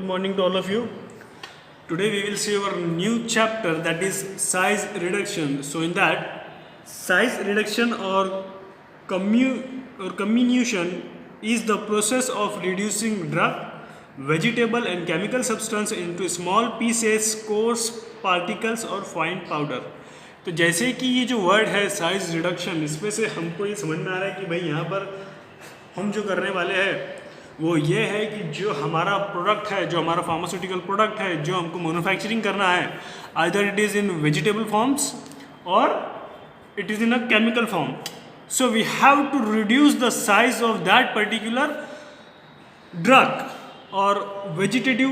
Good morning to all of you. Today we will see our new chapter, that is size reduction. So in that, size reduction or comminution is the process of reducing drug, vegetable and chemical substance into small pieces, coarse particles और fine powder. तो जैसे कि ये जो word है size reduction, इसमें से हमको ये समझ में आ रहा है कि भाई यहाँ पर हम जो करने वाले हैं वो ये है कि जो हमारा प्रोडक्ट है, जो हमारा फार्मास्यूटिकल प्रोडक्ट है, जो हमको मैन्युफैक्चरिंग करना है, either it is in vegetable forms और it is in a chemical form. So we have to reduce the size of that particular drug और वेजिटेटिव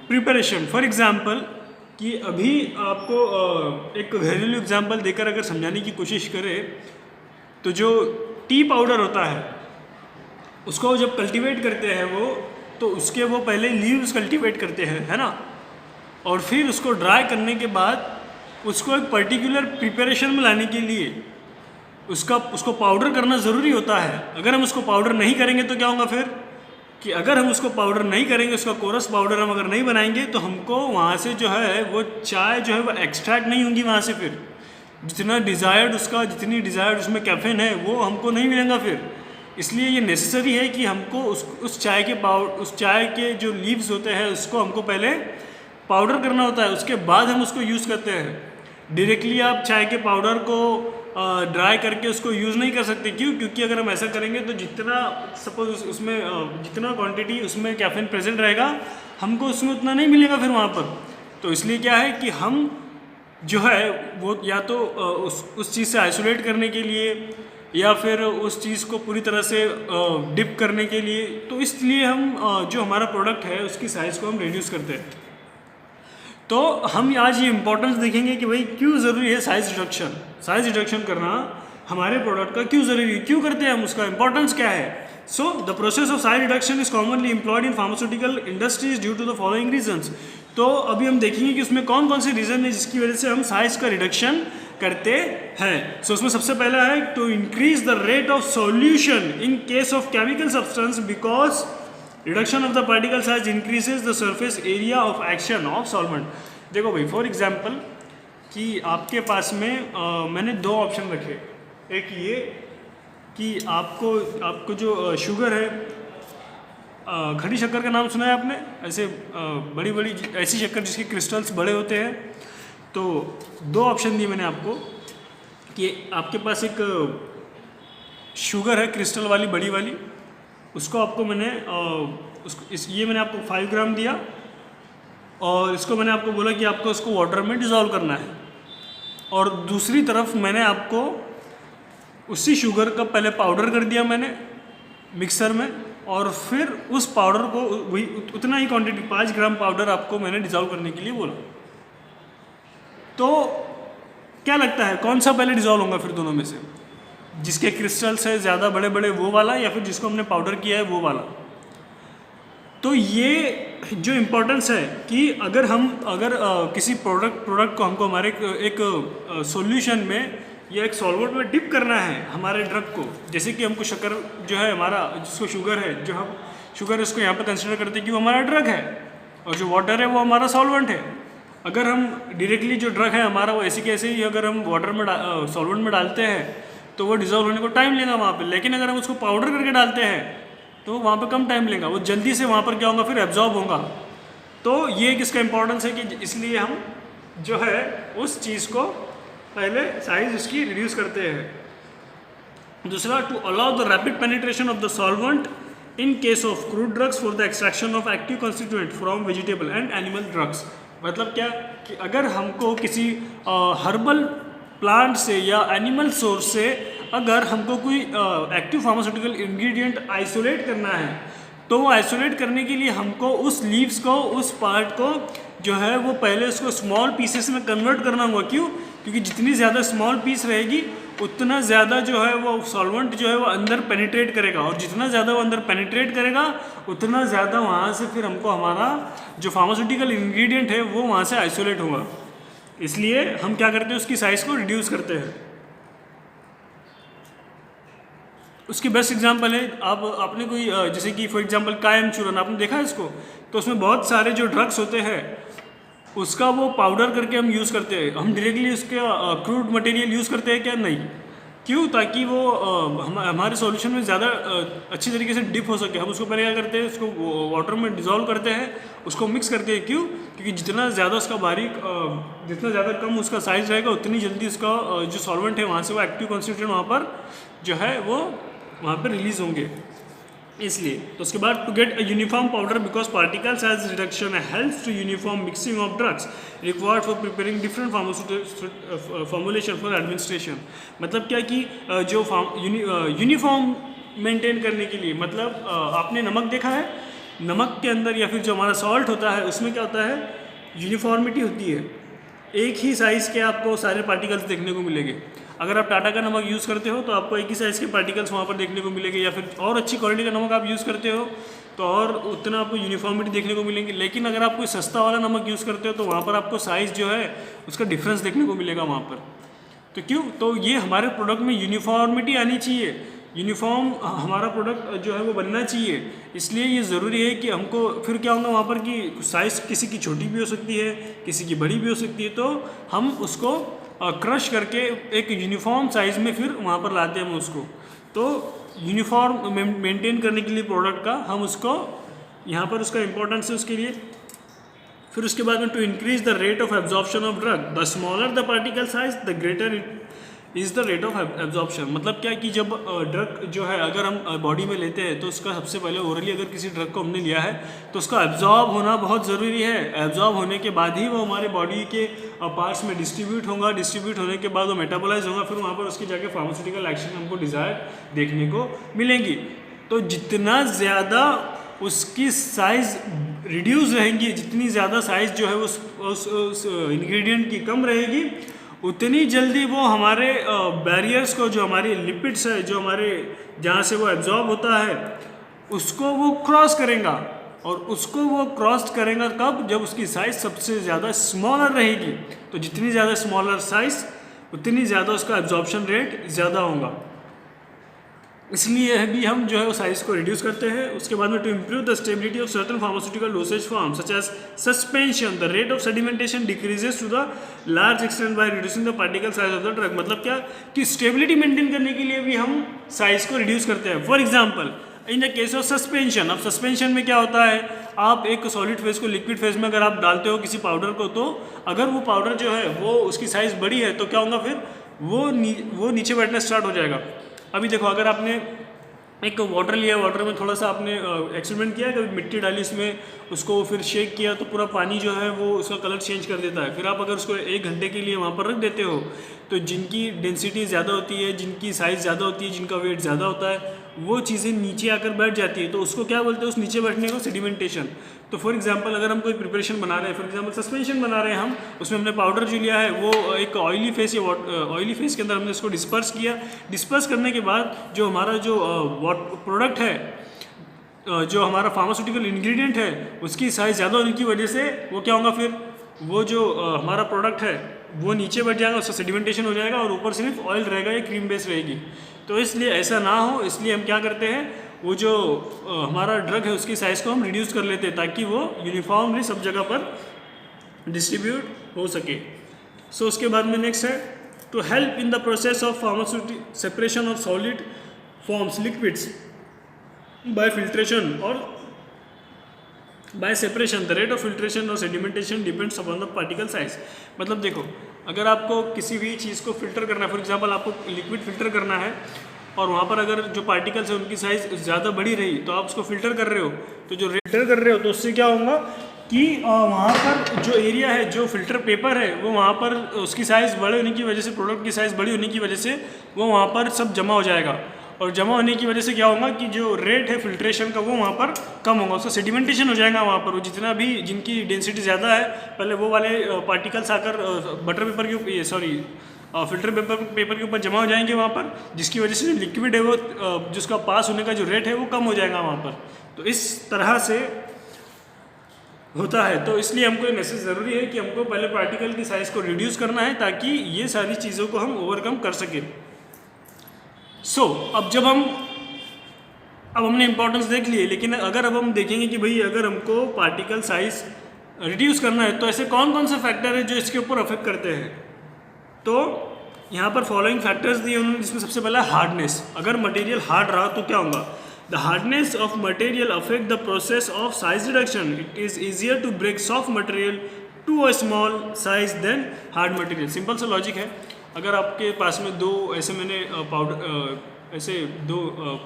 प्रिपरेशन. फॉर एग्जाम्पल कि अभी आपको एक घरेलू एग्जाम्पल देकर अगर समझाने की कोशिश करें तो जो टी पाउडर होता है उसको जब कल्टीवेट करते हैं वो, तो उसके वो पहले लीव्स कल्टीवेट करते हैं, है ना, और फिर उसको ड्राई करने के बाद उसको एक पर्टिकुलर प्रिपरेशन में लाने के लिए उसको पाउडर करना ज़रूरी होता है. अगर हम उसको पाउडर नहीं करेंगे तो क्या होगा फिर कि अगर हम उसको पाउडर नहीं करेंगे, उसका कोरस पाउडर हम अगर नहीं बनाएंगे तो हमको वहाँ से जो है वो चाय जो है वो एक्सट्रैक्ट नहीं होंगी वहाँ से. फिर जितनी डिज़ायर्ड उसमें कैफीन है वो हमको नहीं मिलेगा. फिर इसलिए ये नेसेसरी है कि हमको उस चाय के जो लीव्स होते हैं उसको हमको पहले पाउडर करना होता है, उसके बाद हम उसको यूज़ करते हैं. डायरेक्टली आप चाय के पाउडर को ड्राई करके उसको यूज़ नहीं कर सकते. क्यों? क्योंकि अगर हम ऐसा करेंगे तो जितना सपोज उसमें जितना क्वांटिटी उसमें कैफीन प्रेजेंट रहेगा हमको उसमें उतना नहीं मिलेगा फिर वहाँ पर. तो इसलिए क्या है कि हम जो है वो या तो उस चीज़ से आइसोलेट करने के लिए या फिर उस चीज़ को पूरी तरह से डिप करने के लिए, तो इसलिए हम जो हमारा प्रोडक्ट है उसकी साइज़ को हम रिड्यूस करते हैं. तो हम आज ये इंपॉर्टेंस देखेंगे कि भाई क्यों ज़रूरी है साइज रिडक्शन करना हमारे प्रोडक्ट का, क्यों ज़रूरी है, क्यों करते हैं हम, उसका इंपॉर्टेंस क्या है. So the process of size reduction is commonly employed in pharmaceutical industries due to the following reasons. तो अभी हम देखेंगे कि उसमें कौन कौन से रीज़न है जिसकी वजह से हम साइज का रिडक्शन करते हैं. सो उसमें सबसे पहला है to increase the rate of solution in case of chemical substance because reduction of the particle size increases the surface area of action of solvent. देखो भाई, फॉर एग्जांपल कि आपके पास में मैंने दो ऑप्शन रखे. एक ये कि आपको जो शुगर है, खड़ी शक्कर का नाम सुना है आपने? ऐसे बड़ी ऐसी शक्कर जिसके क्रिस्टल्स बड़े होते हैं. तो दो ऑप्शन दिए मैंने आपको कि आपके पास एक शुगर है क्रिस्टल वाली बड़ी वाली, उसको आपको मैंने ये मैंने आपको 5 ग्राम दिया और इसको मैंने आपको बोला कि आपको इसको वाटर में डिज़ोल्व करना है. और दूसरी तरफ मैंने आपको उसी शुगर का पहले पाउडर कर दिया मैंने मिक्सर में, और फिर उस पाउडर को वही उतना ही क्वांटिटी 5 ग्राम पाउडर आपको मैंने डिज़ोल्व करने के लिए बोला. तो क्या लगता है कौन सा पहले डिज़ोल्व होगा फिर दोनों में से? जिसके क्रिस्टल्स है ज़्यादा बड़े बड़े वो वाला, या फिर जिसको हमने पाउडर किया है वो वाला? तो ये जो इम्पोर्टेंस है कि अगर किसी प्रोडक्ट को हमको हमारे एक सॉल्यूशन में या एक सॉल्वेंट में डिप करना है हमारे ड्रग को, जैसे कि हमको शक्कर जो है हमारा जिसको शुगर है, जो हम शुगर इसको यहाँ पर कंसिडर करते हैं कि वो हमारा ड्रग है और जो वाटर है वो हमारा सॉल्वेंट है. अगर हम डायरेक्टली जो ड्रग है हमारा वो ऐसे के ऐसे ही अगर हम वाटर में सॉल्वेंट में डालते हैं तो वो डिज़ोल्व होने को टाइम लेगा वहाँ पे. लेकिन अगर हम उसको पाउडर करके डालते हैं तो वहाँ पे कम टाइम लेगा, वो जल्दी से वहाँ पर क्या होगा फिर एब्जॉर्ब होगा. तो ये किसका इंपॉर्टेंस है कि इसलिए हम जो है उस चीज़ को पहले साइज उसकी रिड्यूस करते हैं. दूसरा, to allow the rapid penetration of the solvent in case of crude drugs for the extraction of active constituent from vegetable and animal drugs. मतलब क्या कि अगर हमको किसी हर्बल प्लांट से या एनिमल सोर्स से अगर हमको कोई एक्टिव फार्मास्यूटिकल इंग्रेडिएंट आइसोलेट करना है तो वो आइसोलेट करने के लिए हमको उस लीव्स को, उस पार्ट को जो है वो पहले उसको स्मॉल पीसेस में कन्वर्ट करना होगा. क्यों? क्योंकि जितनी ज़्यादा स्मॉल पीस रहेगी उतना ज़्यादा जो है वो सॉल्वेंट जो है वो अंदर पेनिट्रेट करेगा, और जितना ज़्यादा वो अंदर पेनिट्रेट करेगा उतना ज़्यादा वहाँ से फिर हमको हमारा जो फार्मास्यूटिकल इंग्रेडिएंट है वो वहाँ से आइसोलेट होगा. इसलिए हम क्या करते हैं उसकी साइज़ को रिड्यूस करते हैं. उसकी बेस्ट एग्जांपल है, आप आपने कोई जैसे कि फॉर एग्जांपल कायम चूरन आपने देखा है इसको, तो उसमें बहुत सारे जो ड्रग्स होते हैं उसका वो पाउडर करके हम यूज़ करते हैं। हम डायरेक्टली उसका क्रूड मटेरियल यूज़ करते हैं क्या? नहीं। क्यों? ताकि वो हमारे सॉल्यूशन में ज़्यादा अच्छी तरीके से डिप हो सके। हम उसको पहले क्या करते हैं, उसको वाटर में डिज़ोल्व करते हैं, उसको मिक्स करते हैं। क्यों? क्योंकि जितना ज़्यादा उसका बारीक जितना ज़्यादा कम उसका साइज़ रहेगा उतनी जल्दी उसका जो सॉल्वेंट है वहाँ से वो एक्टिव कॉन्स्टिट्यूएंट वहाँ पर जो है वो वहाँ पर रिलीज़ होंगे, इसलिए। तो उसके बाद to get a uniform powder because particle size reduction helps to uniform mixing of drugs required for preparing different formulation for administration. मतलब क्या कि जो यूनिफॉर्म मेंटेन करने के लिए, मतलब आपने नमक देखा है, नमक के अंदर या फिर जो हमारा सॉल्ट होता है उसमें क्या होता है, यूनिफॉर्मिटी होती है। एक ही साइज़ के आपको सारे पार्टिकल्स देखने को मिलेंगे। अगर आप टाटा का नमक यूज़ करते हो तो आपको एक ही साइज़ के पार्टिकल्स वहाँ पर देखने को मिलेंगे, या फिर और अच्छी क्वालिटी का नमक आप यूज़ करते हो तो और उतना आपको यूनिफॉर्मिटी देखने को मिलेंगी। लेकिन अगर आप कोई सस्ता वाला नमक यूज़ करते हो तो वहाँ पर आपको साइज़ जो है उसका डिफरेंस देखने को मिलेगा वहाँ पर। तो क्यों? तो ये हमारे प्रोडक्ट में यूनिफॉर्मिटी आनी चाहिए, यूनिफॉर्म हमारा प्रोडक्ट जो है वो बनना चाहिए। इसलिए ये ज़रूरी है कि हमको फिर क्या होगा वहाँ पर कि साइज़ किसी की छोटी भी हो सकती है, किसी की बड़ी भी हो सकती है, तो हम उसको क्रश करके एक यूनिफॉर्म साइज़ में फिर वहाँ पर लाते हैं हम उसको। तो यूनिफॉर्म मेंटेन करने के लिए प्रोडक्ट का हम उसको यहाँ पर उसका इम्पोर्टेंस है उसके लिए। फिर उसके बाद में to increase the rate of absorption of drug, the smaller the particle size the greater is the rate of absorption. मतलब क्या कि जब ड्रग जो है अगर हम बॉडी में लेते हैं तो उसका सबसे पहले ओरली अगर किसी ड्रग को हमने लिया है तो उसका एब्जॉर्ब होना बहुत ज़रूरी है। एब्जॉर्ब होने के बाद ही वो हमारे बॉडी के पार्ट्स में डिस्ट्रीब्यूट होगा, डिस्ट्रीब्यूट होने के बाद वो मेटाबोलाइज होगा, फिर वहाँ पर उसकी जाके फार्मास्यूटिकल एक्शन हमको डिज़ायर देखने को मिलेंगी। तो जितना ज़्यादा उसकी साइज़ रिड्यूस रहेंगी, जितनी ज़्यादा साइज़ जो है उस इंग्रेडिएंट की कम रहेगी, उतनी जल्दी वो हमारे बैरियर्स को, जो हमारे लिपिड्स है, जो हमारे जहाँ से वो एब्जॉर्ब होता है उसको वो क्रॉस करेगा। और उसको वो क्रॉस करेगा कब? जब उसकी साइज़ सबसे ज़्यादा स्मॉलर रहेगी। तो जितनी ज़्यादा स्मॉलर साइज़ उतनी ज़्यादा उसका एब्जॉर्प्शन रेट ज़्यादा होगा। इसलिए भी हम जो है वो साइज़ को रिड्यूस करते हैं। उसके बाद में to improve the stability of certain pharmaceutical dosage form such as suspension the rate of sedimentation decreases to the large extent by reducing the particle size of the drug. मतलब क्या कि stability maintain करने के लिए भी हम size को reduce करते हैं। For example in the case of suspension, अब सस्पेंशन में क्या होता है, आप एक सॉलिड फेज को लिक्विड फेज में अगर आप डालते हो किसी पाउडर को, तो अगर वो पाउडर जो है वो उसकी साइज़ बड़ी है तो क्या होगा, फिर वो नीचे बैठना स्टार्ट हो जाएगा। अभी देखो, अगर आपने एक वाटर लिया, वाटर में थोड़ा सा आपने एक्सपेरिमेंट किया, कभी मिट्टी डाली इसमें, उसको फिर शेक किया तो पूरा पानी जो है वो उसका कलर चेंज कर देता है। फिर आप अगर उसको 1 घंटे के लिए वहाँ पर रख देते हो तो जिनकी डेंसिटी ज़्यादा होती है, जिनकी साइज़ ज़्यादा होती है, जिनका वेट ज़्यादा होता है, वो चीज़ें नीचे आकर बैठ जाती है। तो उसको क्या बोलते हैं, उस नीचे बैठने को सेडिमेंटेशन। तो फॉर एग्जांपल अगर हम कोई प्रिपरेशन बना रहे हैं, फॉर एग्जांपल सस्पेंशन बना रहे हैं हम, उसमें हमने पाउडर जो लिया है वो एक ऑयली फेस या ऑयली फेस के अंदर हमने उसको डिस्पर्स किया। डिस्पर्स करने के बाद जो हमारा जो प्रोडक्ट है, जो हमारा फार्मास्यूटिकल इंग्रेडिएंट है, उसकी साइज़ ज़्यादा होने की वजह से वो क्या होगा, फिर वो जो हमारा प्रोडक्ट है वो नीचे बैठ जाएगा, उसका सेडिमेंटेशन हो जाएगा और ऊपर सिर्फ ऑयल रहेगा या क्रीम बेस रहेगी। तो इसलिए ऐसा ना हो, इसलिए हम क्या करते हैं, वो जो हमारा ड्रग है उसकी साइज़ को हम रिड्यूस कर लेते हैं ताकि वो यूनिफॉर्मली सब जगह पर डिस्ट्रीब्यूट हो सके। सो उसके बाद में नेक्स्ट है to help in the process of pharmaceutical separation of solid forms liquids by filtration और by separation the rate of filtration और sedimentation depends upon the particle size. मतलब देखो, अगर आपको किसी भी चीज़ को फिल्टर करना है, फॉर एग्जांपल आपको लिक्विड फिल्टर करना है और वहाँ पर अगर जो पार्टिकल्स है उनकी साइज़ ज़्यादा बड़ी रही तो आप उसको फिल्टर कर रहे हो, तो जो फिल्टर कर रहे हो तो उससे क्या होगा कि वहाँ पर जो एरिया है, जो फिल्टर पेपर है, वो वहाँ पर उसकी साइज़ बड़े होने की वजह से, प्रोडक्ट की साइज़ बड़ी होने की वजह से वो वहाँ पर सब जमा हो जाएगा। और जमा होने की वजह से क्या होगा कि जो रेट है फिल्ट्रेशन का वो वहाँ पर कम होगा, उसका सेडिमेंटेशन हो जाएगा वहाँ पर। वो जितना भी जिनकी डेंसिटी ज़्यादा है, पहले वो वाले पार्टिकल्स आकर बटर पेपर के फिल्टर पेपर के ऊपर जमा हो जाएंगे वहाँ पर, जिसकी वजह से जो लिक्विड है वो जिसका पास होने का जो रेट है वो कम हो जाएगा वहाँ पर। तो इस तरह से होता है। तो इसलिए हमको ये मैसेज ज़रूरी है कि हमको पहले पार्टिकल की साइज़ को रिड्यूस करना है ताकि ये सारी चीज़ों को हम ओवरकम कर सकें। सो अब जब हम अब हमने इंपॉर्टेंस देख लिए, लेकिन अगर अब हम देखेंगे कि भाई अगर हमको पार्टिकल साइज रिड्यूस करना है तो ऐसे कौन कौन से फैक्टर है जो इसके ऊपर अफेक्ट करते हैं। तो यहाँ पर फॉलोइंग फैक्टर्स दिए उन्होंने, जिसमें सबसे पहला हार्डनेस। अगर मटेरियल हार्ड रहा तो क्या होगा, the hardness of material affect the process of size reduction. It is easier to break soft material to a small size than hard material. Simple सा लॉजिक है। अगर आपके पास में दो ऐसे मैंने ऐसे दो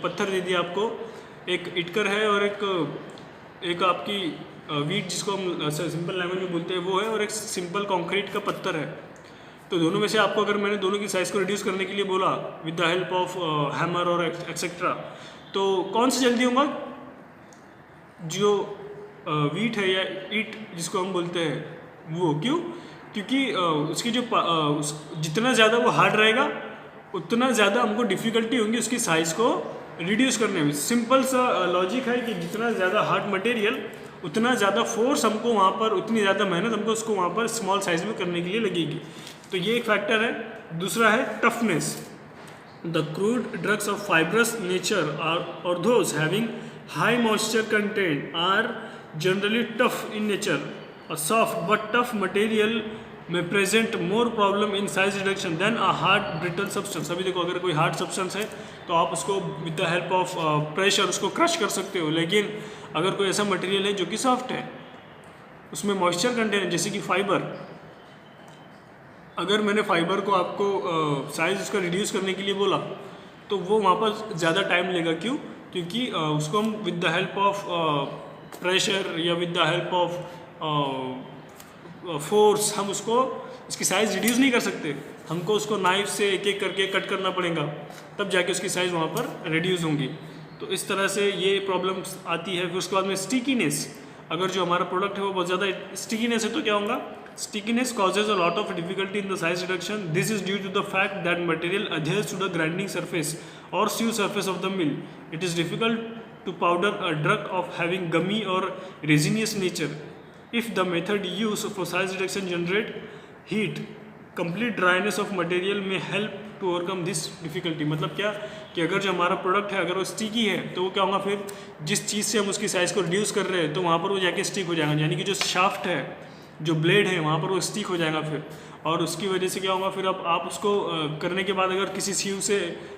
पत्थर दे दिए आपको, एक इटकर है और एक आपकी वीट जिसको हम सिंपल लैंग्वेज में बोलते हैं वो है, और एक सिंपल कंक्रीट का पत्थर है। तो दोनों में से आपको अगर मैंने दोनों की साइज़ को रिड्यूस करने के लिए बोला with the help of hammer और एक्सेट्रा, तो कौन सा जल्दी होगा, जो वीट है या ईट जिसको हम बोलते हैं वो। क्यों? क्योंकि उसकी जो जितना ज़्यादा वो हार्ड रहेगा उतना ज़्यादा हमको डिफ़िकल्टी होगी उसकी साइज़ को रिड्यूस करने में। सिंपल सा लॉजिक है कि जितना ज़्यादा हार्ड मटेरियल उतना ज़्यादा फोर्स हमको वहाँ पर, उतनी ज़्यादा मेहनत हमको उसको वहाँ पर स्मॉल साइज़ में करने के लिए लगेगी। तो ये एक फैक्टर है। दूसरा है toughness. The crude drugs of fibrous nature और those having high moisture content are generally tough in nature. A soft but tough material may present more problem in size reduction than a hard brittle substance. अभी देखो, अगर कोई hard substance है तो आप उसको with the help of pressure उसको crush कर सकते हो, लेकिन अगर कोई ऐसा मटेरियल है जो कि सॉफ्ट है, उसमें मॉइस्चर कंटेंट है जैसे कि फाइबर, अगर मैंने फाइबर को आपको साइज़ उसका रिड्यूस करने के लिए बोला तो वो वहाँ पर ज़्यादा टाइम लेगा। क्यों? क्योंकि उसको हम with the help of pressure या with the help of force हम उसकी साइज़ रिड्यूस नहीं कर सकते। हमको उसको नाइफ से एक एक करके कट करना पड़ेगा, तब जाके उसकी साइज़ वहाँ पर रिड्यूस होंगी। तो इस तरह से ये प्रॉब्लम्स आती है। फिर उसके बाद में स्टिकीनेस। अगर जो हमारा प्रोडक्ट है वो बहुत ज़्यादा स्टिकीनेस है तो क्या होगा, stickiness causes a lot of difficulty in the size reduction. This is due to the fact that material adheres to the grinding surface or sieve surface of the mill. It is difficult to powder a drug of having gummy or resinous nature. If the method used for size reduction generate heat, complete dryness of material may help to overcome this difficulty. मतलब क्या कि अगर जो हमारा product है अगर वो sticky है तो वो क्या होगा, फिर जिस चीज़ से हम उसकी साइज़ को रिड्यूस कर रहे हैं तो वहाँ पर वो जाके स्टिक हो जाएगा, यानी कि जो शाफ्ट है, जो ब्लेड है, वहाँ पर वो स्टिक हो जाएगा फिर। और उसकी वजह से क्या होगा, फिर अब आप उसको करने के बाद अगर किसी सीव से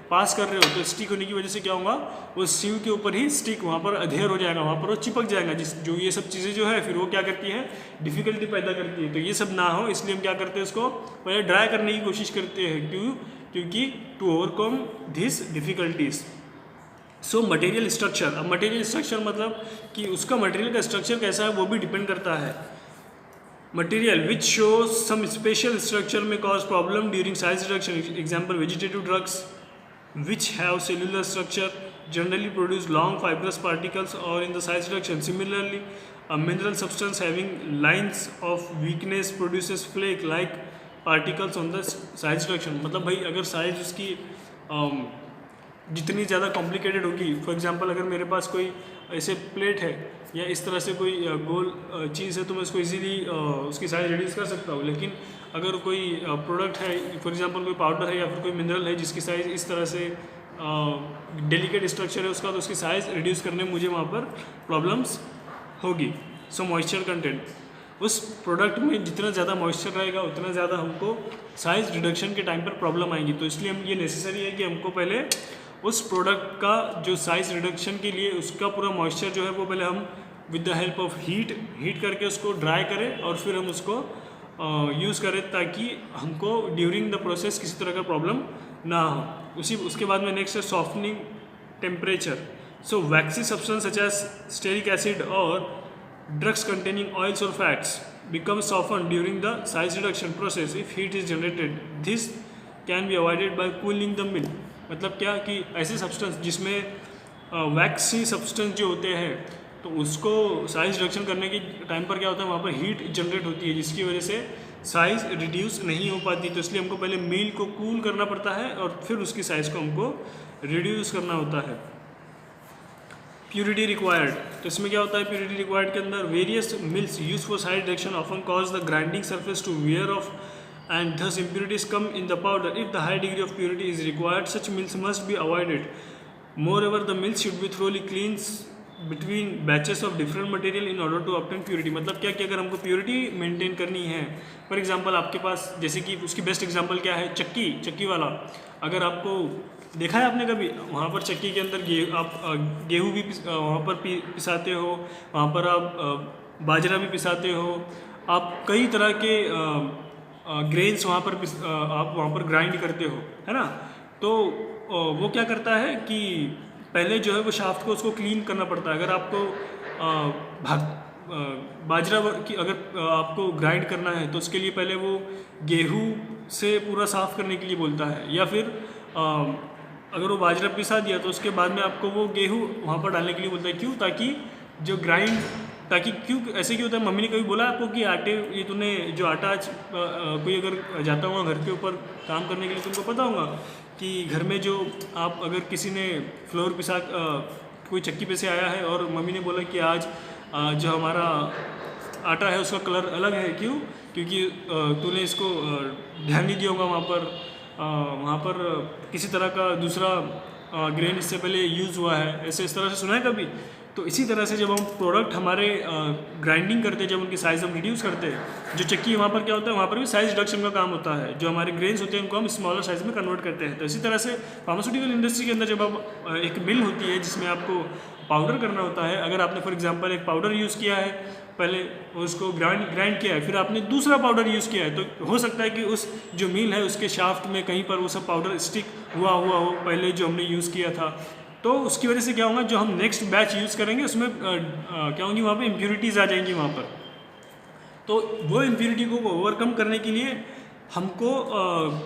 पास कर रहे हो तो स्टिक होने की वजह से क्या होगा, वो सीव के ऊपर ही स्टिक वहाँ पर अधेयर हो जाएगा, वहाँ पर वो चिपक जाएगा। जो ये सब चीज़ें जो है फिर वो क्या करती है, डिफ़िकल्टी पैदा करती है। तो ये सब ना हो इसलिए हम क्या करते हैं, उसको पहले ड्राई करने की कोशिश करते हैं। क्यों? क्योंकि to overcome this difficulties. So material structure. अब मटेरियल स्ट्रक्चर मतलब कि उसका मटेरियल का स्ट्रक्चर कैसा है वो भी डिपेंड करता है। Material which shows some special structure may cause problem during size reduction. Example, vegetative drugs which have cellular structure generally produce long fibrous particles or in the size reduction. Similarly, a mineral substance having lines of weakness produces flake like particles on the size reduction. मतलब भाई अगर size उसकी जितनी ज़्यादा complicated होगी, for example अगर मेरे पास कोई ऐसे प्लेट है या इस तरह से कोई गोल चीज़ है तो मैं उसको इजीली उसकी साइज रिड्यूस कर सकता हूँ। लेकिन अगर कोई प्रोडक्ट है, फॉर एग्जांपल कोई पाउडर है या फिर कोई मिनरल है जिसकी साइज़ इस तरह से डेलिकेट स्ट्रक्चर है उसका, तो उसकी साइज़ रिड्यूस करने में मुझे वहाँ पर प्रॉब्लम्स होगी। सो मॉइस्चर कंटेंट, उस प्रोडक्ट में जितना ज़्यादा मॉइस्चर रहेगा उतना ज़्यादा हमको साइज़ रिडक्शन के टाइम पर प्रॉब्लम आएंगी। तो इसलिए हम ये नेसेसरी है कि हमको पहले उस प्रोडक्ट का जो साइज़ रिडक्शन के लिए उसका पूरा मॉइस्चर जो है वो पहले हम with the help of heat करके उसको ड्राई करें और फिर हम उसको यूज़ करें ताकि हमको ड्यूरिंग द प्रोसेस किसी तरह का प्रॉब्लम ना हो। उसके बाद में नेक्स्ट है softening temperature. So waxy substance such as stearic acid और drugs containing oils or fats become softened during the size reduction process if heat is generated. This can be avoided by cooling the mill. मतलब क्या कि ऐसे substance जिसमें वैक्सी substance जो होते हैं तो उसको साइज रिडक्शन करने के टाइम पर क्या होता है, वहाँ पर हीट जनरेट होती है जिसकी वजह से साइज़ रिड्यूस नहीं हो पाती। तो इसलिए हमको पहले मिल को कूल करना पड़ता है और फिर उसकी साइज़ को हमको रिड्यूस करना होता है। प्योरिटी रिक्वायर्ड, तो इसमें क्या होता है प्योरिटी रिक्वायर्ड के अंदर, various mills use for size reduction often cause the grinding surface to wear off and thus impurities come in the powder. If the high degree of purity is required, such mills must be avoided. Moreover, the mills should be thoroughly cleansed between batches of different material in order to obtain purity. मतलब क्या कि अगर हमको purity maintain करनी है, for example आपके पास जैसे कि उसकी बेस्ट एग्जांपल क्या है, चक्की वाला। अगर आपको देखा है आपने कभी, वहाँ पर चक्की के अंदर गेहूँ भी वहाँ पर पिसाते हो, वहाँ पर आप बाजरा भी पिसाते हो, आप कई तरह के ग्रेन्स वहाँ पर आप वहाँ पर ग्राइंड करते हो, है ना। तो वो क्या करता है कि पहले जो है वो शाफ्ट को उसको क्लीन करना पड़ता है। अगर आपको बाजरा की अगर आपको ग्राइंड करना है तो उसके लिए पहले वो गेहूँ से पूरा साफ़ करने के लिए बोलता है, या फिर अगर वो बाजरा पिसा दिया तो उसके बाद में आपको वो गेहूँ वहाँ पर डालने के लिए बोलता है। क्यों? ताकि जो क्यों ऐसे क्यों होता है? मम्मी ने कभी बोला आपको कि ये तूने जो आटा आज कोई अगर जाता हुआ घर के ऊपर काम करने के लिए, तुमको पता होगा कि घर में जो आप अगर किसी ने फ्लोर पिसा कोई चक्की पे से आया है और मम्मी ने बोला कि आज जो हमारा आटा है उसका कलर अलग है, क्यों? क्योंकि तूने इसको ध्यान नहीं दिया होगा, वहाँ पर किसी तरह का दूसरा ग्रेन इससे पहले यूज़ हुआ है। ऐसे इस तरह से सुना है कभी? तो इसी तरह से जब हम प्रोडक्ट हमारे ग्राइंडिंग करते हैं, जब उनकी साइज़ हम रिड्यूस करते हैं, जो चक्की वहाँ पर क्या होता है, वहाँ पर भी साइज़ रिडक्शन का काम होता है। जो हमारे ग्रेन्स होते हैं उनको हम स्मॉलर साइज़ में कन्वर्ट करते हैं। तो इसी तरह से फार्मास्यूटिकल इंडस्ट्री के अंदर जब आप एक मिल होती है जिसमें आपको पाउडर करना होता है, अगर आपने फॉर एग्जांपल एक पाउडर यूज़ किया है, पहले उसको ग्राइंड किया है, फिर आपने दूसरा पाउडर यूज़ किया है, तो हो सकता है कि उस जो मिल है उसके शाफ्ट में कहीं पर वो सब पाउडर स्टिक हुआ हो पहले जो हमने यूज़ किया था। तो उसकी वजह से क्या होगा, जो हम नेक्स्ट बैच यूज़ करेंगे उसमें क्या होंगी, वहाँ पे इम्प्यूरिटीज़ आ जाएंगी वहाँ पर। तो वो इम्प्यूरिटी को ओवरकम करने के लिए हमको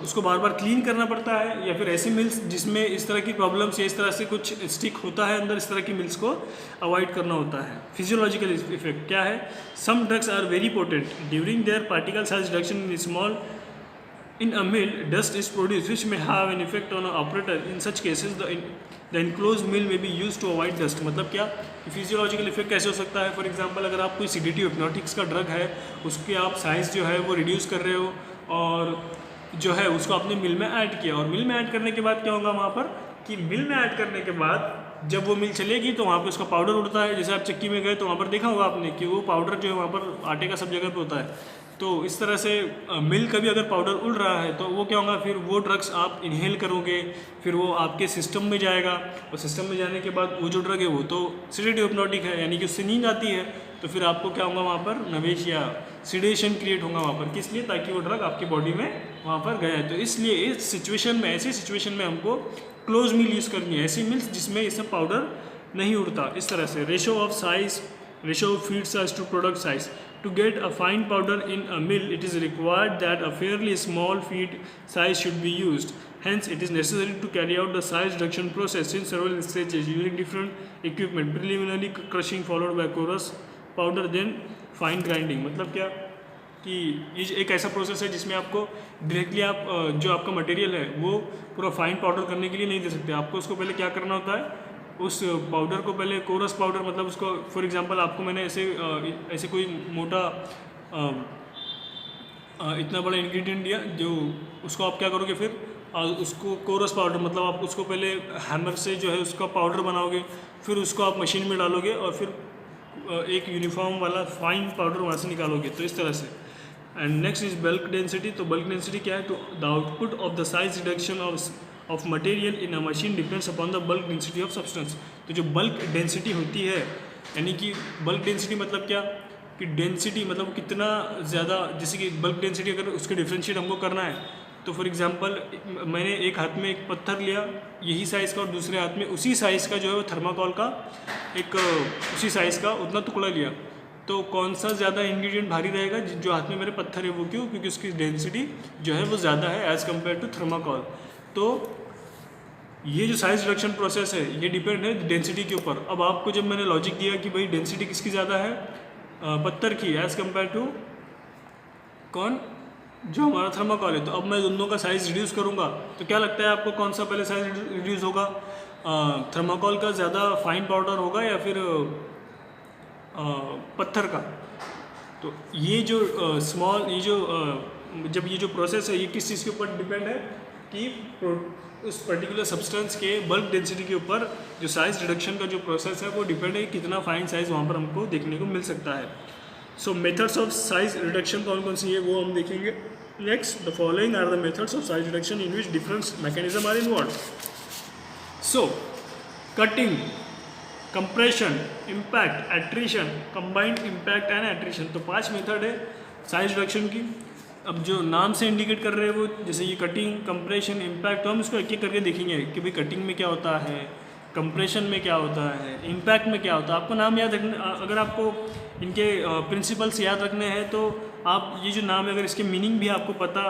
उसको बार बार क्लीन करना पड़ता है, या फिर ऐसी मिल्स जिसमें इस तरह की प्रॉब्लम्स या इस तरह से कुछ स्टिक होता है अंदर, इस तरह की मिल्स को अवॉइड करना होता है। फिजियोलॉजिकल इफेक्ट क्या है? Some drugs are very potent during their particle size reduction in small in a mill, dust is produced which may have an effect on an operator. In such cases the enclosed mill may be used to avoid dust. मतलब क्या physiological effect कैसे हो सकता है? For example अगर आप कोई sedative hypnotics का ड्रग है, उसके आप साइज़ जो है वो रिड्यूस कर रहे हो और जो है उसको आपने मिल में ऐड किया, और मिल में ऐड करने के बाद क्या होगा वहाँ पर कि मिल में ऐड करने के बाद जब वो मिल चलेगी तो वहाँ पे उसका पाउडर उड़ता है। जैसे आप चक्की में गए तो वहाँ पर देखा होगा आपने कि वो पाउडर जो है वहाँ पर आटे का सब जगह पे होता है। तो इस तरह से मिल कभी अगर पाउडर उड़ रहा है तो वो क्या होगा, फिर वो ड्रग्स आप इनहेल करोगे, फिर वो आपके सिस्टम में जाएगा, और सिस्टम में जाने के बाद वो जो ड्रग है वो तो सीडेटिव हिप्नोटिक है, यानी कि उससे नींद आती है, तो फिर आपको क्या होगा वहाँ पर नवेश या सीडेशन क्रिएट होगा वहाँ पर। किस लिए? ताकि वो ड्रग आपकी बॉडी में वहाँ पर गया है। तो इसलिए इस सिचुएशन में, ऐसी सिचुएशन में हमको क्लोज मिल यूज़ करनी है, ऐसी मिल्स जिसमें ये सब पाउडर नहीं उड़ता। इस तरह से ratio of feed size to product size. To get a fine powder in a mill, it is required that a fairly small feed size should be used. Hence, it is necessary to carry out the size reduction process in several stages using different equipment. Preliminary crushing followed by coarse powder, then fine grinding. मतलब क्या कि ये एक ऐसा process है जिसमें आपको directly आप जो आपका मटेरियल है वो पूरा फाइन पाउडर करने के लिए नहीं दे सकते। आपको उसको पहले क्या करना होता है, उस पाउडर को पहले कोरस पाउडर, मतलब उसको फॉर एग्जांपल आपको मैंने ऐसे कोई मोटा इतना बड़ा इंग्रेडिएंट दिया, जो उसको आप क्या करोगे, फिर उसको कोरस पाउडर, मतलब आप उसको पहले हैमर से जो है उसका पाउडर बनाओगे, फिर उसको आप मशीन में डालोगे और फिर एक यूनिफॉर्म वाला फाइन पाउडर वहाँ से निकालोगे। तो इस तरह से। And next is bulk density. तो बल्क डेंसिटी क्या है? तो the output of the size reduction of material in a machine depends upon the bulk density of substance. तो जो बल्क डेंसिटी होती है, यानी कि बल्क डेंसिटी मतलब क्या कि डेंसिटी मतलब कितना ज़्यादा, जैसे कि बल्क डेंसिटी अगर उसके डिफ्रेंशिएट हमको करना है, तो फॉर एग्जांपल मैंने एक हाथ में एक पत्थर लिया यही साइज़ का, और दूसरे हाथ में उसी साइज़ का जो है वो थर्माकोल का एक उसी साइज़ का उतना टुकड़ा लिया, तो कौन सा ज़्यादा इंग्रेडिएंट भारी रहेगा? जो हाथ में मेरे पत्थर है वो। क्यों? क्योंकि उसकी डेंसिटी जो है वो ज़्यादा है एज़ कम्पेयर टू थर्माकोल। तो ये जो साइज रिडक्शन प्रोसेस है ये डिपेंड है डेंसिटी के ऊपर। अब आपको जब मैंने लॉजिक दिया कि भाई डेंसिटी किसकी ज़्यादा है, पत्थर की एज़ कम्पेयर टू कौन, जो हमारा थर्माकोल है, तो अब मैं दोनों का साइज़ रिड्यूस करूँगा, तो क्या लगता है आपको कौन सा पहले साइज रिड्यूस होगा? थर्माकोल का ज़्यादा फाइन पाउडर होगा या फिर पत्थर का? तो ये जो जब ये जो प्रोसेस है ये किस चीज़ के ऊपर डिपेंड है कि उस पर्टिकुलर सब्सटेंस के बल्क डेंसिटी के ऊपर जो साइज रिडक्शन का जो प्रोसेस है वो डिपेंड है कितना फाइन साइज वहाँ पर हमको देखने को मिल सकता है। So methods of size reduction कौन कौन सी है वो हम देखेंगे next. The following are the methods of size reduction in which different mechanism are involve. So cutting, compression, impact, attrition, combined impact and attrition. तो 5 मेथड है साइज रिडक्शन की। अब जो नाम से इंडिकेट कर रहे हैं वो जैसे ये कटिंग, कंप्रेशन, इम्पैक्ट, तो हम इसको एक एक करके देखेंगे कि भाई कटिंग में क्या होता है, कंप्रेशन में क्या होता है, इम्पैक्ट में क्या होता है। आपको नाम याद रखने, अगर आपको इनके प्रिंसिपल्स याद रखने हैं तो आप ये जो नाम है अगर इसके मीनिंग भी आपको पता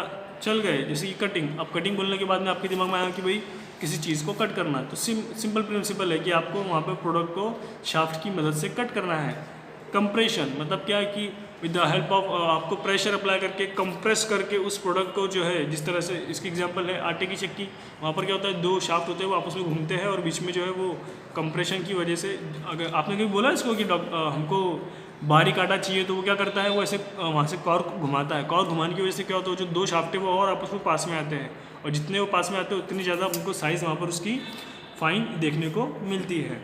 चल गए, जैसे कि कटिंग, अब कटिंग बोलने के बाद में आपके दिमाग में आया कि भाई किसी चीज़ को कट करना, तो सिंपल प्रिंसिपल है कि आपको वहाँ पर प्रोडक्ट को शाफ्ट की मदद से कट करना है। कंप्रेशन मतलब क्या है कि विद द हेल्प ऑफ आपको प्रेशर अप्लाई करके कंप्रेस करके उस प्रोडक्ट को जो है, जिस तरह से इसकी एग्जांपल है आटे की चक्की, वहाँ पर क्या होता है 2 शाफ्ट होते हैं वो आपस में घूमते हैं और बीच में जो है वो कंप्रेशन की वजह से, अगर आपने कभी बोला इसको कि हमको बारीक आटा चाहिए तो वो क्या करता है, वो ऐसे वहाँ से कॉर्क घुमाता है। कॉर्क घुमाने की वजह से क्या होता है, जो 2 शाफ्ट है वो और आपस में पास में आते हैं और जितने वो पास में आते हैं उतनी ज़्यादा उनको साइज़ वहाँ पर उसकी फाइन देखने को मिलती है।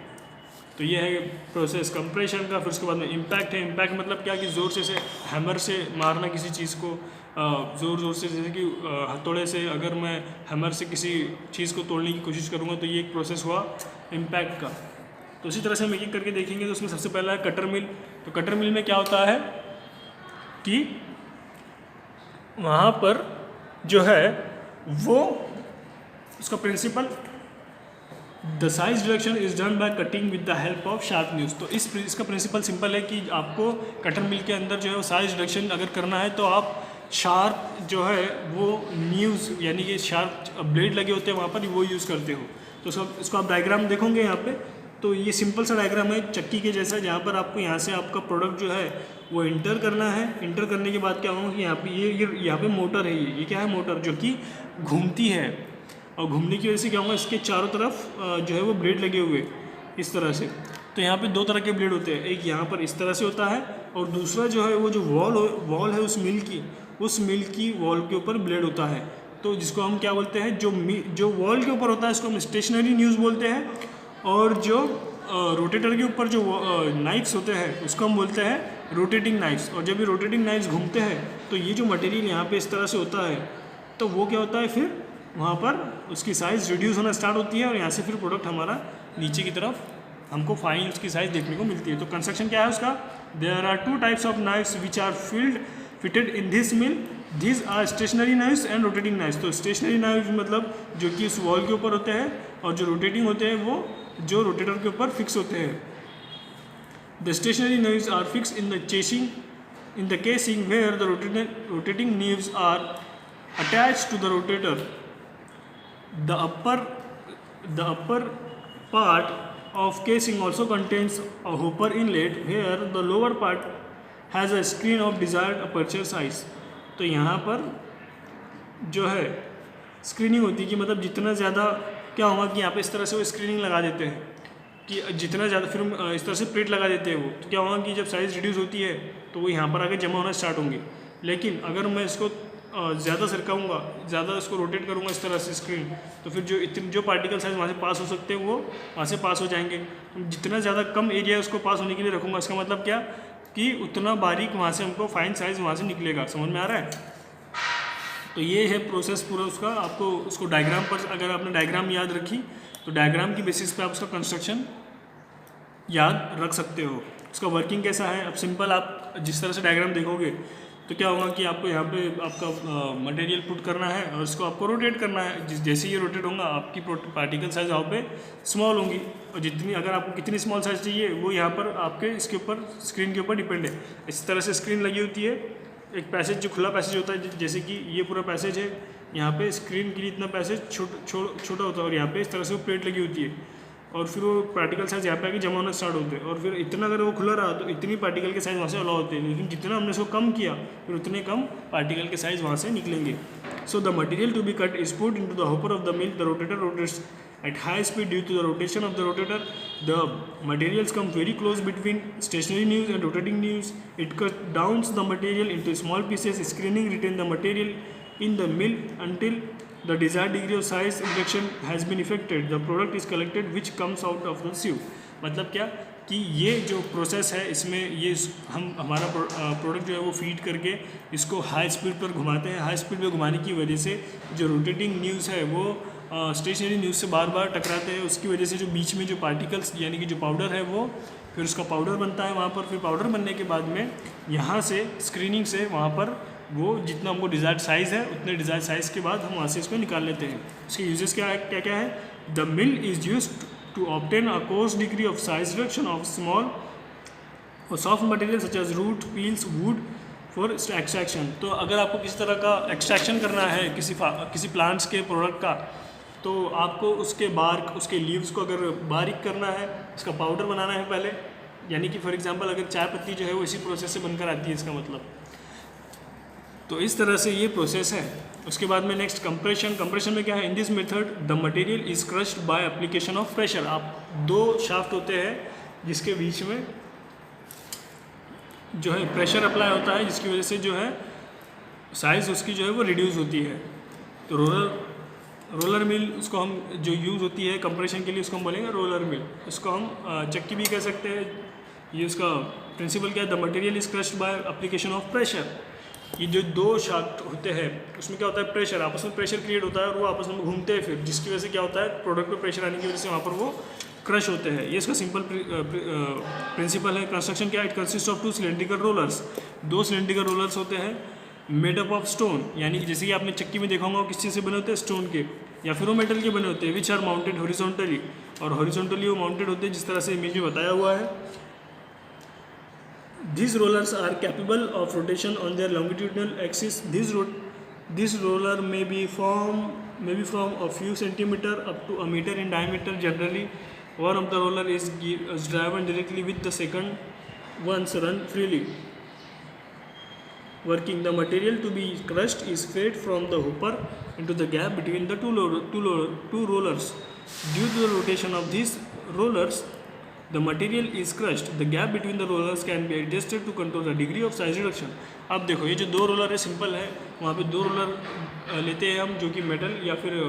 तो ये है प्रोसेस कंप्रेशन का। फिर उसके बाद में इम्पैक्ट है। इम्पैक्ट मतलब क्या कि ज़ोर से हैमर से मारना किसी चीज़ को, ज़ोर से, जैसे कि हथौड़े से अगर मैं हैमर से किसी चीज़ को तोड़ने की कोशिश करूँगा तो ये एक प्रोसेस हुआ इम्पैक्ट का। तो इसी तरह से हम एक एक करके देखेंगे। तो उसमें सबसे पहला है कटर मिल। तो कटर मिल में क्या होता है कि वहाँ पर जो है वो उसका principle, the size reduction is done by cutting with the help of sharp news. तो इसका प्रिंसिपल सिंपल है कि आपको कटर मिल के अंदर जो है वो साइज रिडक्शन अगर करना है तो आप शार्प जो है वो न्यूज़ यानी कि शार्प ब्लेड लगे होते हैं वहाँ पर वो यूज़ करते हो। तो इसको आप डायग्राम देखोगे यहाँ पे, तो ये सिंपल सा डायग्राम है चक्की के जैसा, जहाँ पर आपको यहाँ से आपका प्रोडक्ट जो है वो इंटर करना है। इंटर करने के बाद क्या होगा कि यहाँ पे ये यहाँ पे मोटर है, ये क्या है मोटर जो कि घूमती है और घूमने की वजह से क्या होगा इसके चारों तरफ जो है वो ब्लेड लगे हुए इस तरह से। तो यहाँ पे 2 तरह के ब्लेड होते हैं, एक यहाँ पर इस तरह से होता है और दूसरा जो है वो जो वॉल है उस मिल की वॉल के ऊपर ब्लेड होता है। तो जिसको हम क्या बोलते हैं, जो वॉल के ऊपर होता है इसको हम स्टेशनरी न्यूज़ बोलते हैं और जो रोटेटर के ऊपर जो नाइफ्स होते हैं उसको हम बोलते हैं रोटेटिंग नाइफ्स। और जब ये रोटेटिंग नाइफ्स घूमते हैं तो ये जो मटेरियल यहाँ पे इस तरह से होता है तो वो क्या होता है फिर वहाँ पर उसकी साइज़ रिड्यूस होना स्टार्ट होती है और यहाँ से फिर प्रोडक्ट हमारा नीचे की तरफ हमको फाइन उसकी साइज़ देखने को मिलती है। तो कंस्ट्रक्शन क्या है उसका, there are 2 types of knives which are fitted in this mill, these are stationary knives and rotating knives. तो स्टेशनरी नाइफ्स मतलब जो कि उस वॉल के ऊपर होते हैं और जो रोटेटिंग होते हैं वो जो रोटेटर के ऊपर फिक्स होते हैं। The stationary knives are fix in the casing where the rotating knives are attached to the rotator. The upper part of casing also contains a hopper inlet where the lower part has a screen of desired aperture size। तो यहाँ पर जो है screening होती है कि मतलब जितना ज़्यादा क्या होगा कि यहाँ पे इस तरह से वो स्क्रीनिंग लगा देते हैं कि जितना ज़्यादा, फिर इस तरह से प्लेट लगा देते हैं वो, तो क्या होगा कि जब साइज़ रिड्यूस होती है तो वो यहाँ पर आके जमा होना स्टार्ट होंगे। लेकिन अगर मैं इसको ज़्यादा सरकाऊँगा, ज़्यादा इसको रोटेट करूँगा इस तरह से स्क्रीन, तो फिर जो पार्टिकल साइज वहाँ से पास हो सकते हैं वो वहाँ से पास हो जाएंगे। जितना ज़्यादा कम एरिया उसको पास होने के लिए रखूँगा, इसका मतलब क्या कि उतना बारीक वहाँ से हमको फाइन साइज़ वहाँ से निकलेगा। समझ में आ रहा है? तो ये है प्रोसेस पूरा उसका। आपको उसको डायग्राम पर, अगर आपने डायग्राम याद रखी तो डायग्राम की बेसिस पे आप उसका कंस्ट्रक्शन याद रख सकते हो। उसका वर्किंग कैसा है, अब सिंपल आप जिस तरह से डायग्राम देखोगे तो क्या होगा कि आपको यहाँ पे आपका मटेरियल पुट करना है और इसको आपको रोटेट करना है। जैसे ये रोटेट होगा आपकी पार्टिकल साइज यहाँ पे स्मॉल होंगी और जितनी, अगर आपको कितनी स्मॉल साइज चाहिए वो यहाँ पर आपके इसके ऊपर स्क्रीन के ऊपर डिपेंड है। इस तरह से स्क्रीन लगी होती है, एक पैसेज जो खुला पैसेज होता है, जैसे कि ये पूरा पैसेज है, यहाँ पे स्क्रीन के लिए इतना पैसेज छोटा होता है और यहाँ पे इस तरह से वो प्लेट लगी होती है और फिर वो पार्टिकल साइज यहाँ पे आके जमा होना स्टार्ट होते हैं। और फिर इतना अगर वो खुला रहा तो इतनी पार्टिकल के साइज वहाँ से अलाउ होते हैं, लेकिन जितना हमने इसको कम किया फिर उतने कम पार्टिकल के साइज वहाँ से निकलेंगे। So the material to be cut is put into the hopper of the mill, the rotator rotates at high speed due to the rotation of the rotator. The materials come very close between stationary nails and rotating nails. It cuts down the material into small pieces. Screening retain the material in the mill until the desired degree of size reduction has been effected. The product is collected which comes out of the sieve. मतलब क्या कि ये जो process है इसमें ये हम हमारा प्रोडक्ट जो है वो फीड करके इसको हाई स्पीड पर घुमाते हैं. हाई स्पीड पर घुमाने की वजह से जो रोटेटिंग न्यूज़ है वो स्टेशनरी न्यूज़ से बार बार टकराते हैं. उसकी वजह से जो बीच में जो पार्टिकल्स यानी कि जो पाउडर है वो फिर उसका पाउडर बनता है वहाँ पर. फिर पाउडर बनने के बाद में यहाँ से स्क्रीनिंग से वहाँ पर वो जितना हमको डिज़ायर्ड साइज़ है उतने डिज़ायर्ड साइज़ के बाद हम वहाँ से इसको निकाल लेते हैं. इसके यूजेस क्या है the mill is used to obtain a coarse degree of size reduction of small or soft material such as root, peels, wood for extraction. तो अगर आपको किसी तरह का एक्सट्रैक्शन करना है किसी प्लांट्स के प्रोडक्ट का तो आपको उसके बार्क उसके लीव्स को अगर बारीक करना है इसका पाउडर बनाना है पहले. यानी कि फॉर एग्जांपल अगर चाय पत्ती जो है वो इसी प्रोसेस से बनकर आती है इसका मतलब. तो इस तरह से ये प्रोसेस है. उसके बाद में नेक्स्ट कंप्रेशन में क्या है. In this method the material is crushed by application of pressure. आप दो शाफ्ट होते हैं जिसके बीच में जो है प्रेशर अप्लाई होता है जिसकी वजह से जो है साइज़ उसकी जो है वो रिड्यूस होती है. तो रोलर मिल उसको हम जो यूज़ होती है कंप्रेशन के लिए उसको हम बोलेंगे रोलर मिल. इसको हम चक्की भी कह सकते हैं. ये उसका प्रिंसिपल क्या है. The material is crushed by application of pressure. ये जो दो शाफ्ट होते हैं उसमें क्या होता है प्रेशर आपस में प्रेशर क्रिएट होता है और वो आपस में घूमते हैं फिर जिसकी वजह से क्या होता है प्रोडक्ट पे प्रेशर आने की वजह से वहाँ पर वो क्रश होते हैं. ये इसका सिंपल प्रिंसिपल है. कंस्ट्रक्शन क्या है. It consist of 2 cylindrical rollers. 2 cylindrical rollers होते हैं मेड अप ऑफ स्टोन. यानी कि जैसे कि आपने चक्की में देखा होगा किस चीज़ से बने होते हैं स्टोन के या फिर वो मेटल के बने होते हैं. Which are mounted horizontally. और हॉरिजॉन्टली वो माउंटेड होते हैं जिस तरह से इमेज में बताया हुआ है. These rollers are capable of rotation on their longitudinal axis. This roller may be from a few centimeter up to a meter in diameter. Generally, one of the roller is driven directly with the second ones run freely. Working, the material to be crushed is fed from the hopper into the gap between the two rollers. Due to the rotation of these rollers, the material is crushed. The gap between the rollers can be adjusted to control the degree of size reduction. अब देखो ये जो 2 roller है simple है. वहाँ पे 2 roller लेते हैं हम जो कि मेटल या फिर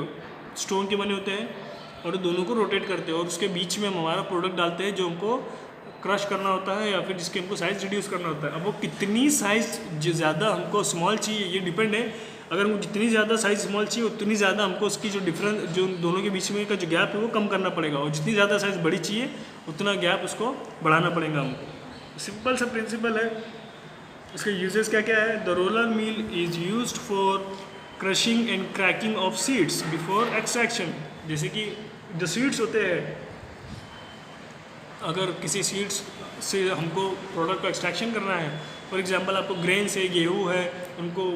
स्टोन के बने होते हैं और दोनों को रोटेट करते हैं और उसके बीच में हम हमारा प्रोडक्ट डालते हैं जो हमको क्रश करना होता है या फिर जिसके हमको साइज़ रिड्यूस करना होता है. अब वो कितनी साइज़ ज़्यादा हमको स्मॉल चाहिए ये डिपेंड है. अगर हमको जितनी ज़्यादा साइज़ स्मॉल चाहिए उतनी ज़्यादा हमको उसकी जो डिफरेंस जो दोनों के बीच में का जो गैप है वो कम करना पड़ेगा और जितनी ज़्यादा साइज़ बड़ी चाहिए उतना गैप उसको बढ़ाना पड़ेगा हमको. सिंपल सा प्रिंसिपल है. इसके यूजेस क्या क्या है. The roller mill is used for crushing and cracking of seeds before extraction. जैसे कि जो सीड्स होते हैं अगर किसी सीड्स से हमको प्रोडक्ट का एक्सट्रैक्शन करना है फॉर एग्जांपल आपको ग्रेन्स है गेहूँ है उनको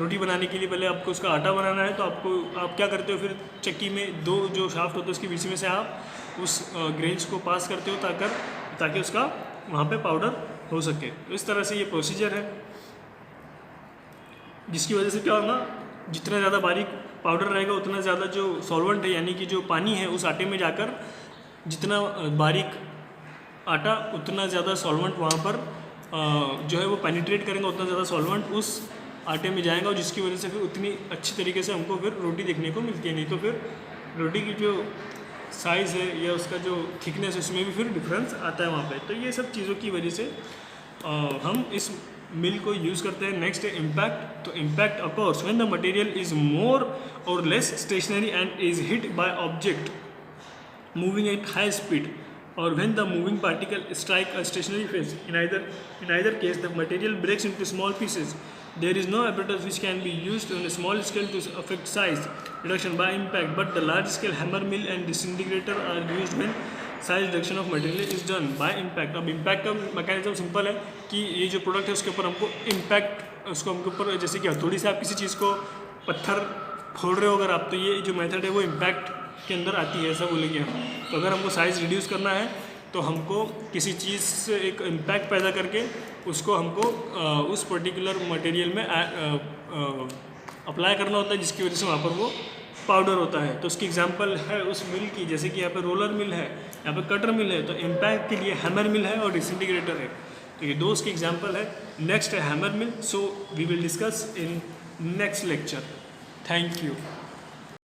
रोटी बनाने के लिए पहले आपको उसका आटा बनाना है तो आप क्या करते हो फिर चक्की में 2 जो शाफ्ट होते हैं उसके बीच में से आप उस ग्रेन्स को पास करते हो ताकि उसका वहाँ पे पाउडर हो सके. तो इस तरह से ये प्रोसीजर है जिसकी वजह से क्या होगा जितना ज़्यादा बारीक पाउडर रहेगा उतना ज़्यादा जो सॉल्वेंट है यानी कि जो पानी है उस आटे में जाकर जितना बारीक आटा उतना ज़्यादा सॉल्वेंट वहाँ पर जो है वो पेनिट्रेट करेंगे उतना ज़्यादा सॉल्वेंट उस आटे में जाएगा और जिसकी वजह से फिर उतनी अच्छी तरीके से हमको फिर रोटी देखने को मिलती है. नहीं तो फिर रोटी की जो साइज़ है या उसका जो थिकनेस है उसमें भी फिर डिफरेंस आता है वहाँ पे. तो ये सब चीज़ों की वजह से हम इस मिल को यूज़ करते हैं. नेक्स्ट है इम्पैक्ट. तो impact occurs when the material is more or less stationary and is hit by object moving at high speed or when the moving particle strike a stationary phase. In either case the material breaks into small pieces. There is no apparatus which can be used on a small scale to affect size reduction by impact, but the large scale hammer mill and disintegrator are used when size reduction of material is done by impact. अब impact का mechanism simple है कि ये जो product है उसके ऊपर हमको इम्पैक्ट उसको हमके ऊपर जैसे कि हथौड़ी से आप किसी चीज़ को पत्थर फोड़ रहे हो अगर आप तो ये जो मेथड है वो इम्पैक्ट के अंदर आती है ऐसा बोलेंगे हम. तो अगर हमको साइज़ रिड्यूस करना है तो हमको किसी चीज़ से एक इम्पैक्ट पैदा करके उसको हमको उस पर्टिकुलर मटेरियल में अप्लाई करना होता है जिसकी वजह से वहाँ पर वो पाउडर होता है. तो उसकी एग्जांपल है उस मिल की जैसे कि यहाँ पे रोलर मिल है यहाँ पे कटर मिल है. तो इम्पैक्ट के लिए हैमर मिल है और डिसइंटीग्रेटर है. तो ये 2 उसकी एग्जांपल है. नेक्स्ट है hammer mill. So we will discuss in next lecture. Thank you.